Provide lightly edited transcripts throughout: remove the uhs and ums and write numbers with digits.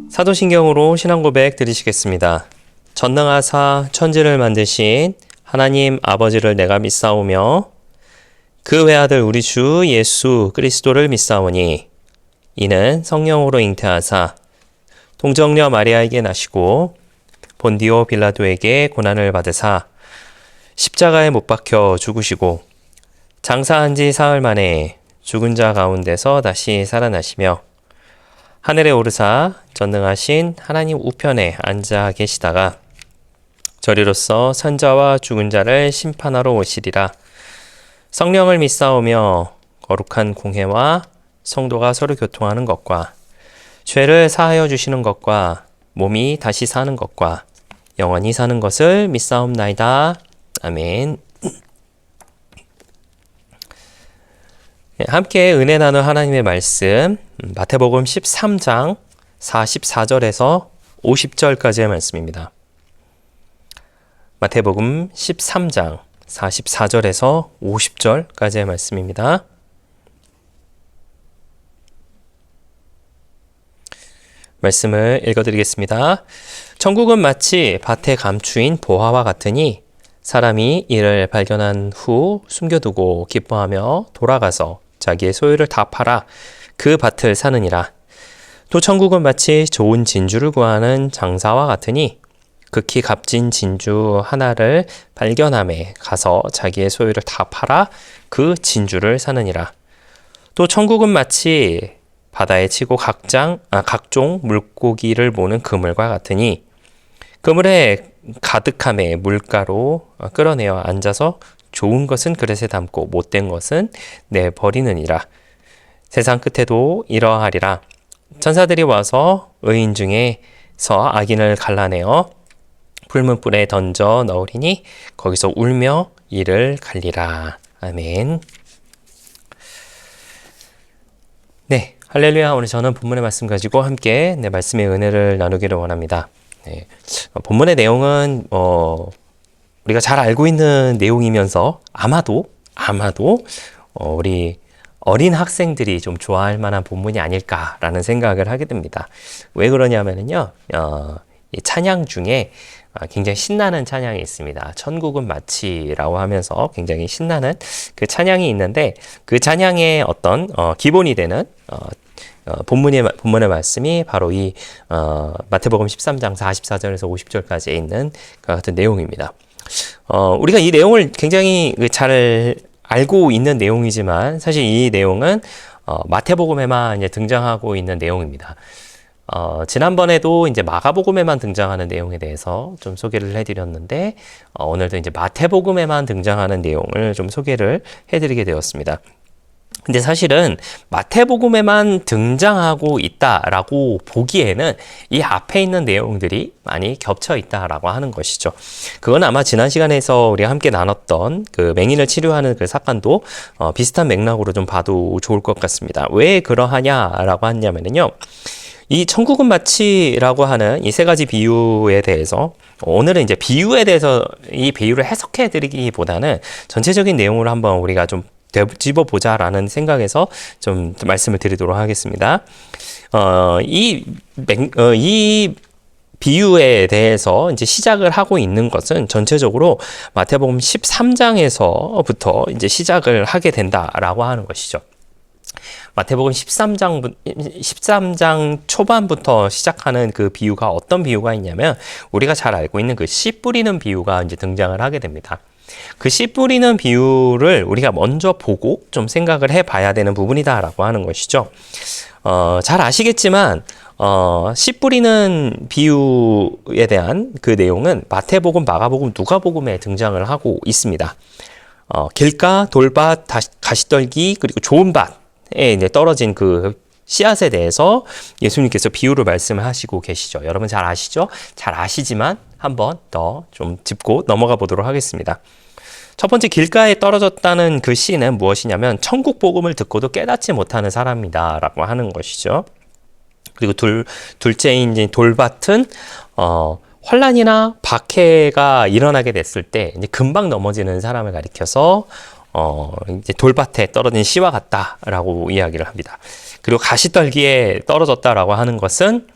사도신경으로 신앙고백 드리시겠습니다. 전능하사 천지를 만드신 하나님 아버지를 내가 믿사오며 그 외아들 우리 주 예수 그리스도를 믿사오니 이는 성령으로 잉태하사 동정녀 마리아에게 나시고 본디오 빌라도에게 고난을 받으사 십자가에 못 박혀 죽으시고 장사한 지 사흘 만에 죽은 자 가운데서 다시 살아나시며 하늘에 오르사 전능하신 하나님 우편에 앉아 계시다가 저리로서 선자와 죽은 자를 심판하러 오시리라. 성령을 믿사오며 거룩한 공회와 성도가 서로 교통하는 것과 죄를 사하여 주시는 것과 몸이 다시 사는 것과 영원히 사는 것을 믿사옵나이다. 아멘. 함께 은혜 나눌 하나님의 말씀 마태복음 13장 44절에서 50절까지의 말씀입니다. 마태복음 13장 44절에서 50절까지의 말씀입니다. 말씀을 읽어드리겠습니다. 천국은 마치 밭에 감추인 보화와 같으니 사람이 이를 발견한 후 숨겨두고 기뻐하며 돌아가서 자기의 소유를 다 팔아 그 밭을 사느니라. 또 천국은 마치 좋은 진주를 구하는 장사와 같으니 극히 값진 진주 하나를 발견함에 가서 자기의 소유를 다 팔아 그 진주를 사느니라. 또 천국은 마치 바다에 치고 각종 물고기를 모는 그물과 같으니 그물에 가득함에 물가로 끌어내어 앉아서 좋은 것은 그릇에 담고 못된 것은 내버리느니라. 세상 끝에도 이러하리라. 천사들이 와서 의인 중에서 악인을 갈라내어 불문불에 던져 넣으리니 거기서 울며 이를 갈리라. 아멘. 네, 할렐루야. 오늘 저는 본문의 말씀 가지고 함께 내 말씀의 은혜를 나누기를 원합니다. 네, 본문의 내용은 우리가 잘 알고 있는 내용이면서 아마도 우리 어린 학생들이 좀 좋아할 만한 본문이 아닐까라는 생각을 하게 됩니다. 왜 그러냐면요, 이 찬양 중에 굉장히 신나는 찬양이 있습니다. 천국은 마치라고 하면서 굉장히 신나는 그 찬양이 있는데 그 찬양의 어떤 기본이 되는 본문의 말씀이 바로 이 마태복음 13장 44절에서 50절까지에 있는 그 같은 내용입니다. 우리가 이 내용을 굉장히 잘 알고 있는 내용이지만 사실 이 내용은 마태복음에만 이제 등장하고 있는 내용입니다. 지난번에도 이제 마가복음에만 등장하는 내용에 대해서 좀 소개를 해드렸는데 오늘도 이제 마태복음에만 등장하는 내용을 좀 소개를 해드리게 되었습니다. 근데 사실은 마태복음에만 등장하고 있다라고 보기에는 이 앞에 있는 내용들이 많이 겹쳐 있다라고 하는 것이죠. 그건 아마 지난 시간에서 우리가 함께 나눴던 그 맹인을 치료하는 그 사건도 비슷한 맥락으로 좀 봐도 좋을 것 같습니다. 왜 그러하냐라고 하냐면요. 이 천국은 마치라고 하는 이 세 가지 비유에 대해서 오늘은 이제 비유에 대해서 이 비유를 해석해 드리기보다는 전체적인 내용을 한번 우리가 좀 집어보자라는 생각에서 좀 말씀을 드리도록 하겠습니다. 이 비유에 대해서 이제 시작을 하고 있는 것은 전체적으로 마태복음 13장에서부터 이제 시작을 하게 된다라고 하는 것이죠. 마태복음 13장 초반부터 시작하는 그 비유가 어떤 비유가 있냐면 우리가 잘 알고 있는 그 씨 뿌리는 비유가 이제 등장을 하게 됩니다. 그 씨 뿌리는 비유를 우리가 먼저 보고 좀 생각을 해봐야 되는 부분이다라고 하는 것이죠. 잘 아시겠지만 씨 뿌리는 비유에 대한 그 내용은 마태복음, 마가복음, 누가복음에 등장을 하고 있습니다. 길가, 돌밭, 가시떨기 그리고 좋은 밭에 이제 떨어진 그 씨앗에 대해서 예수님께서 비유를 말씀을 하시고 계시죠. 여러분 잘 아시죠? 잘 아시지만 한 번 더 좀 짚고 넘어가 보도록 하겠습니다. 첫 번째 길가에 떨어졌다는 그 씨는 무엇이냐면 천국 복음을 듣고도 깨닫지 못하는 사람이다 라고 하는 것이죠. 그리고 둘째인 이제 돌밭은 환난이나 박해가 일어나게 됐을 때 이제 금방 넘어지는 사람을 가리켜서 이제 돌밭에 떨어진 씨와 같다라고 이야기를 합니다. 그리고 가시떨기에 떨어졌다라고 하는 것은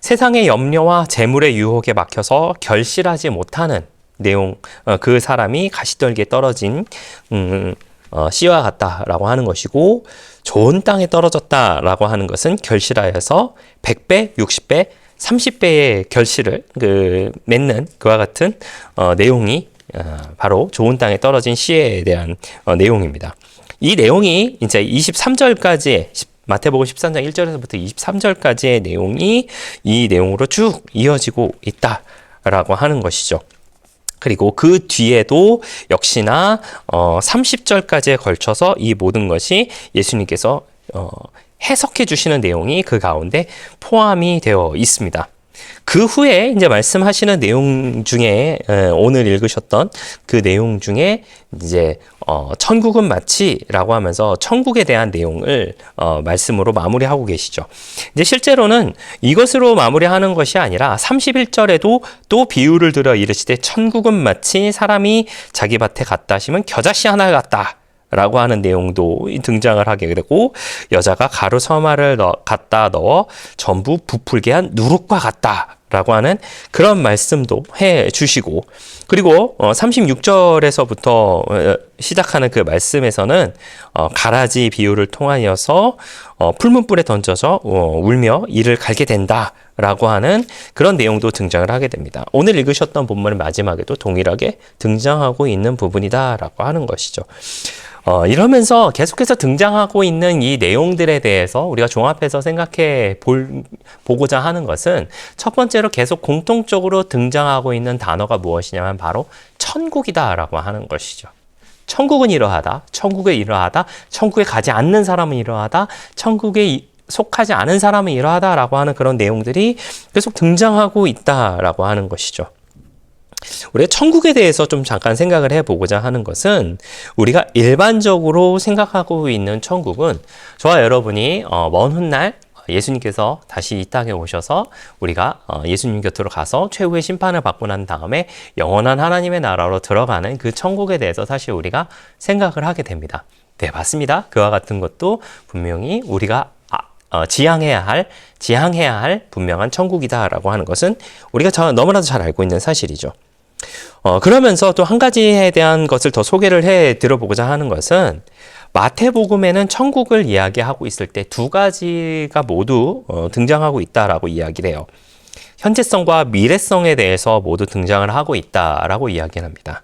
세상의 염려와 재물의 유혹에 막혀서 결실하지 못하는 내용, 그 사람이 가시떨기에 떨어진 씨와 같다라고 하는 것이고, 좋은 땅에 떨어졌다라고 하는 것은 결실하여서 100배, 60배, 30배의 결실을 맺는 그와 같은 내용이 바로 좋은 땅에 떨어진 씨에 대한 내용입니다. 이 내용이 이제 23절까지 마태복음 13장 1절에서부터 23절까지의 내용이 이 내용으로 쭉 이어지고 있다라고 하는 것이죠. 그리고 그 뒤에도 역시나 30절까지에 걸쳐서 이 모든 것이 예수님께서 해석해 주시는 내용이 그 가운데 포함이 되어 있습니다. 그 후에 이제 말씀하시는 내용 중에 오늘 읽으셨던 그 내용 중에 이제 천국은 마치라고 하면서 천국에 대한 내용을 말씀으로 마무리하고 계시죠. 이제 실제로는 이것으로 마무리하는 것이 아니라 31절에도 또 비유를 들어 이르시되 천국은 마치 사람이 자기 밭에 갔다 하시면 겨자씨 하나 같다 라고 하는 내용도 등장을 하게 되고, 여자가 가루 서마를 갖다 넣어 전부 부풀게 한 누룩과 같다 라고 하는 그런 말씀도 해 주시고, 그리고 36절에서부터 시작하는 그 말씀에서는 가라지 비유를 통하여서 풀문불에 던져서 울며 이를 갈게 된다 라고 하는 그런 내용도 등장을 하게 됩니다. 오늘 읽으셨던 본문 마지막에도 동일하게 등장하고 있는 부분이다 라고 하는 것이죠. 이러면서 계속해서 등장하고 있는 이 내용들에 대해서 우리가 종합해서 보고자 하는 것은, 첫 번째로 계속 공통적으로 등장하고 있는 단어가 무엇이냐면 바로 천국이다라고 하는 것이죠. 천국은 이러하다, 천국에 이러하다, 천국에 가지 않는 사람은 이러하다, 천국에 속하지 않은 사람은 이러하다라고 하는 그런 내용들이 계속 등장하고 있다라고 하는 것이죠. 우리가 천국에 대해서 좀 잠깐 생각을 해보고자 하는 것은, 우리가 일반적으로 생각하고 있는 천국은 저와 여러분이 먼 훗날 예수님께서 다시 이 땅에 오셔서 우리가 예수님 곁으로 가서 최후의 심판을 받고 난 다음에 영원한 하나님의 나라로 들어가는 그 천국에 대해서 사실 우리가 생각을 하게 됩니다. 네, 맞습니다. 그와 같은 것도 분명히 우리가 지향해야 할 분명한 천국이다라고 하는 것은 우리가 너무나도 잘 알고 있는 사실이죠. 그러면서 또 한 가지에 대한 것을 더 소개를 해 들어보고자 하는 것은, 마태복음에는 천국을 이야기하고 있을 때 두 가지가 모두 등장하고 있다라고 이야기를 해요. 현재성과 미래성에 대해서 모두 등장을 하고 있다라고 이야기를 합니다.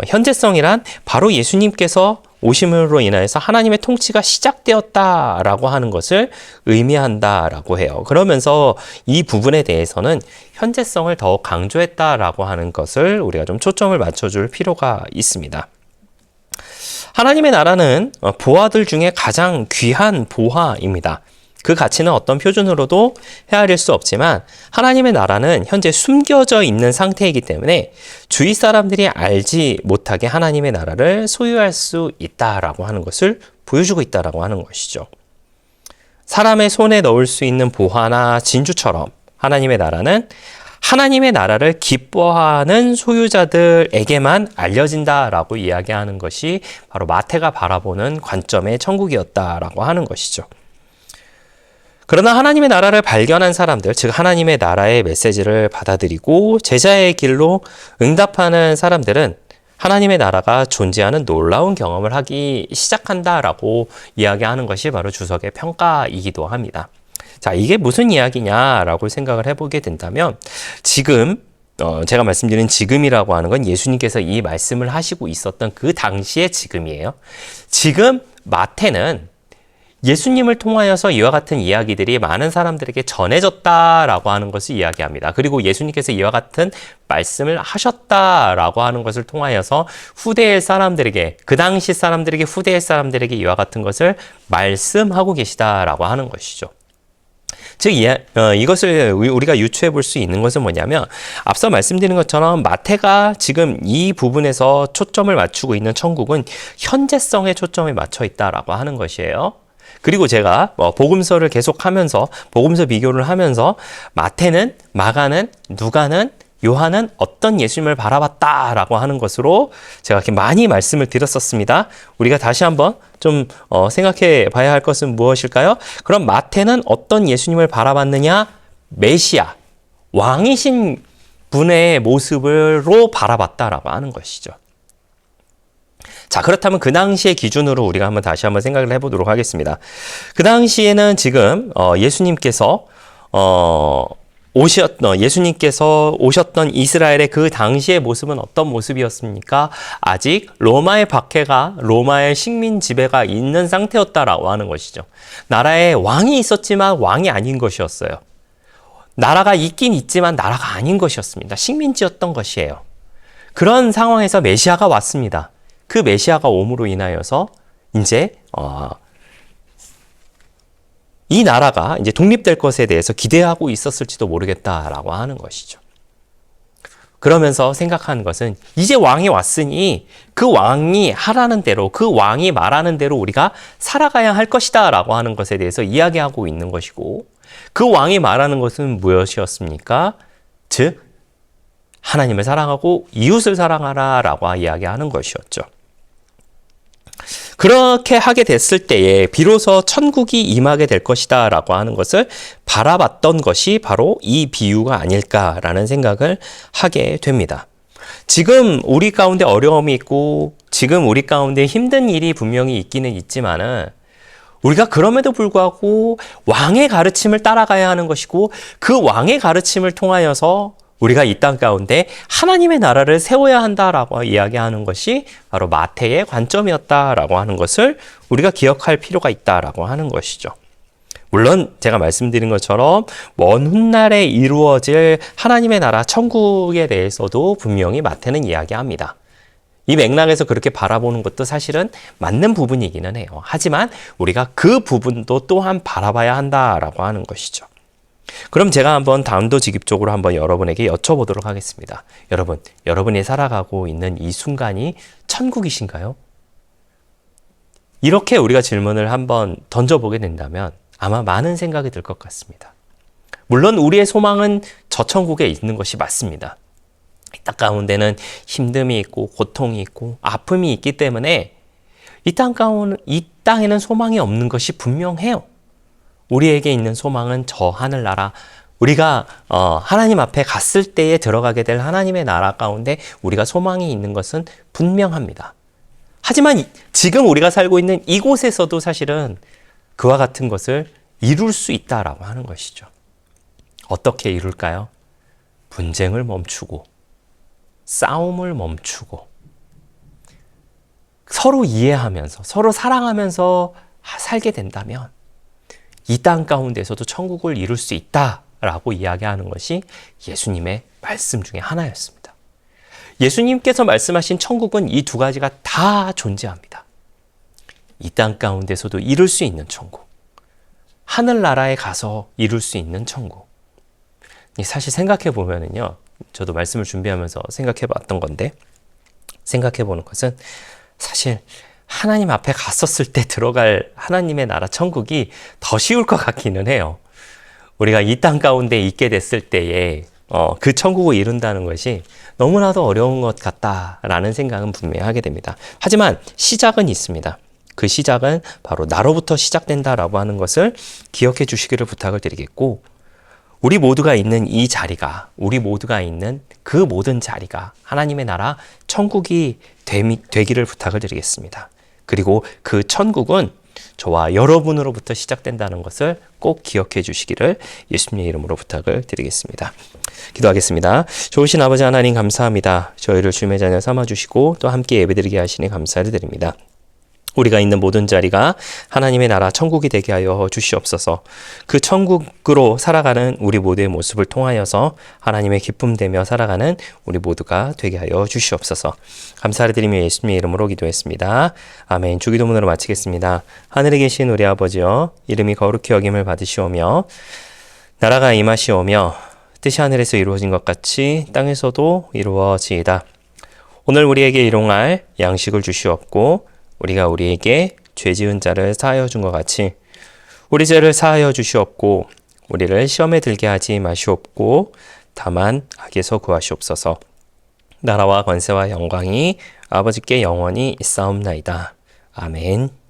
현재성이란 바로 예수님께서 오심으로 인하여서 하나님의 통치가 시작되었다라고 하는 것을 의미한다라고 해요. 그러면서 이 부분에 대해서는 현재성을 더욱 강조했다라고 하는 것을 우리가 좀 초점을 맞춰줄 필요가 있습니다. 하나님의 나라는 보화들 중에 가장 귀한 보화입니다. 그 가치는 어떤 표준으로도 헤아릴 수 없지만, 하나님의 나라는 현재 숨겨져 있는 상태이기 때문에 주위 사람들이 알지 못하게 하나님의 나라를 소유할 수 있다라고 하는 것을 보여주고 있다라고 하는 것이죠. 사람의 손에 넣을 수 있는 보화나 진주처럼 하나님의 나라는 하나님의 나라를 기뻐하는 소유자들에게만 알려진다라고 이야기하는 것이 바로 마태가 바라보는 관점의 천국이었다라고 하는 것이죠. 그러나 하나님의 나라를 발견한 사람들, 즉 하나님의 나라의 메시지를 받아들이고 제자의 길로 응답하는 사람들은 하나님의 나라가 존재하는 놀라운 경험을 하기 시작한다라고 이야기하는 것이 바로 주석의 평가이기도 합니다. 자, 이게 무슨 이야기냐라고 생각을 해보게 된다면, 지금 제가 말씀드린 지금이라고 하는 건 예수님께서 이 말씀을 하시고 있었던 그 당시의 지금이에요. 지금 마태는 예수님을 통하여서 이와 같은 이야기들이 많은 사람들에게 전해졌다라고 하는 것을 이야기합니다. 그리고 예수님께서 이와 같은 말씀을 하셨다라고 하는 것을 통하여서 후대의 사람들에게, 그 당시 사람들에게, 후대의 사람들에게 이와 같은 것을 말씀하고 계시다라고 하는 것이죠. 즉 이것을 우리가 유추해 볼 수 있는 것은 뭐냐면, 앞서 말씀드린 것처럼 마태가 지금 이 부분에서 초점을 맞추고 있는 천국은 현재성에 초점을 맞춰 있다라고 하는 것이에요. 그리고 제가 복음서를 계속하면서 복음서 비교를 하면서 마태는, 마가는, 누가는 요한은 어떤 예수님을 바라봤다라고 하는 것으로 제가 이렇게 많이 말씀을 드렸었습니다. 우리가 다시 한번 좀 생각해 봐야 할 것은 무엇일까요? 그럼 마태는 어떤 예수님을 바라봤느냐? 메시아, 왕이신 분의 모습으로 바라봤다라고 하는 것이죠. 자, 그렇다면 그 당시의 기준으로 우리가 다시 한번 생각을 해보도록 하겠습니다. 그 당시에는 지금 예수님께서 오셨던 이스라엘의 그 당시의 모습은 어떤 모습이었습니까? 아직 로마의 박해가, 로마의 식민 지배가 있는 상태였다라고 하는 것이죠. 나라에 왕이 있었지만 왕이 아닌 것이었어요. 나라가 있긴 있지만 나라가 아닌 것이었습니다. 식민지였던 것이에요. 그런 상황에서 메시아가 왔습니다. 그 메시아가 옴으로 인하여서 이제 이 나라가 이제 독립될 것에 대해서 기대하고 있었을지도 모르겠다라고 하는 것이죠. 그러면서 생각하는 것은 이제 왕이 왔으니 그 왕이 하라는 대로, 그 왕이 말하는 대로 우리가 살아가야 할 것이다 라고 하는 것에 대해서 이야기하고 있는 것이고, 그 왕이 말하는 것은 무엇이었습니까? 즉 하나님을 사랑하고 이웃을 사랑하라 라고 이야기하는 것이었죠. 그렇게 하게 됐을 때에 비로소 천국이 임하게 될 것이다 라고 하는 것을 바라봤던 것이 바로 이 비유가 아닐까라는 생각을 하게 됩니다. 지금 우리 가운데 어려움이 있고 지금 우리 가운데 힘든 일이 분명히 있기는 있지만은 우리가 그럼에도 불구하고 왕의 가르침을 따라가야 하는 것이고, 그 왕의 가르침을 통하여서 우리가 이 땅 가운데 하나님의 나라를 세워야 한다라고 이야기하는 것이 바로 마태의 관점이었다라고 하는 것을 우리가 기억할 필요가 있다라고 하는 것이죠. 물론 제가 말씀드린 것처럼 먼 훗날에 이루어질 하나님의 나라 천국에 대해서도 분명히 마태는 이야기합니다. 이 맥락에서 그렇게 바라보는 것도 사실은 맞는 부분이기는 해요. 하지만 우리가 그 부분도 또한 바라봐야 한다라고 하는 것이죠. 그럼 제가 한번 단도직입적으로 한번 여러분에게 여쭤보도록 하겠습니다. 여러분, 여러분이 살아가고 있는 이 순간이 천국이신가요? 이렇게 우리가 질문을 한번 던져보게 된다면 아마 많은 생각이 들 것 같습니다. 물론 우리의 소망은 저 천국에 있는 것이 맞습니다. 이 땅 가운데는 힘듦이 있고 고통이 있고 아픔이 있기 때문에 이 땅에는 소망이 없는 것이 분명해요. 우리에게 있는 소망은 저 하늘나라, 우리가 하나님 앞에 갔을 때에 들어가게 될 하나님의 나라 가운데 우리가 소망이 있는 것은 분명합니다. 하지만 지금 우리가 살고 있는 이곳에서도 사실은 그와 같은 것을 이룰 수 있다라고 하는 것이죠. 어떻게 이룰까요? 분쟁을 멈추고 싸움을 멈추고 서로 이해하면서 서로 사랑하면서 살게 된다면 이 땅 가운데서도 천국을 이룰 수 있다라고 이야기하는 것이 예수님의 말씀 중에 하나였습니다. 예수님께서 말씀하신 천국은 이 두 가지가 다 존재합니다. 이 땅 가운데서도 이룰 수 있는 천국, 하늘나라에 가서 이룰 수 있는 천국. 사실 생각해 보면은요, 저도 말씀을 준비하면서 생각해 봤던 건데, 생각해 보는 것은 사실 하나님 앞에 갔었을 때 들어갈 하나님의 나라 천국이 더 쉬울 것 같기는 해요. 우리가 이 땅 가운데 있게 됐을 때에 그 천국을 이룬다는 것이 너무나도 어려운 것 같다라는 생각은 분명히 하게 됩니다. 하지만 시작은 있습니다. 그 시작은 바로 나로부터 시작된다라고 하는 것을 기억해 주시기를 부탁을 드리겠고, 우리 모두가 있는 이 자리가, 우리 모두가 있는 그 모든 자리가 하나님의 나라 천국이 되기를 부탁을 드리겠습니다. 그리고 그 천국은 저와 여러분으로부터 시작된다는 것을 꼭 기억해 주시기를 예수님의 이름으로 부탁을 드리겠습니다. 기도하겠습니다. 좋으신 아버지 하나님 감사합니다. 저희를 주님의 자녀 삼아주시고 또 함께 예배드리게 하시니 감사를 드립니다. 우리가 있는 모든 자리가 하나님의 나라 천국이 되게 하여 주시옵소서. 그 천국으로 살아가는 우리 모두의 모습을 통하여서 하나님의 기쁨 되며 살아가는 우리 모두가 되게 하여 주시옵소서. 감사를 드리며 예수님의 이름으로 기도했습니다. 아멘. 주기도문으로 마치겠습니다. 하늘에 계신 우리 아버지여, 이름이 거룩히 여김을 받으시오며 나라가 임하시오며 뜻이 하늘에서 이루어진 것 같이 땅에서도 이루어지이다. 오늘 우리에게 일용할 양식을 주시옵고 우리가 우리에게 죄 지은 자를 사하여 준 것 같이 우리 죄를 사하여 주시옵고 우리를 시험에 들게 하지 마시옵고 다만 악에서 구하시옵소서. 나라와 권세와 영광이 아버지께 영원히 있사옵나이다. 아멘.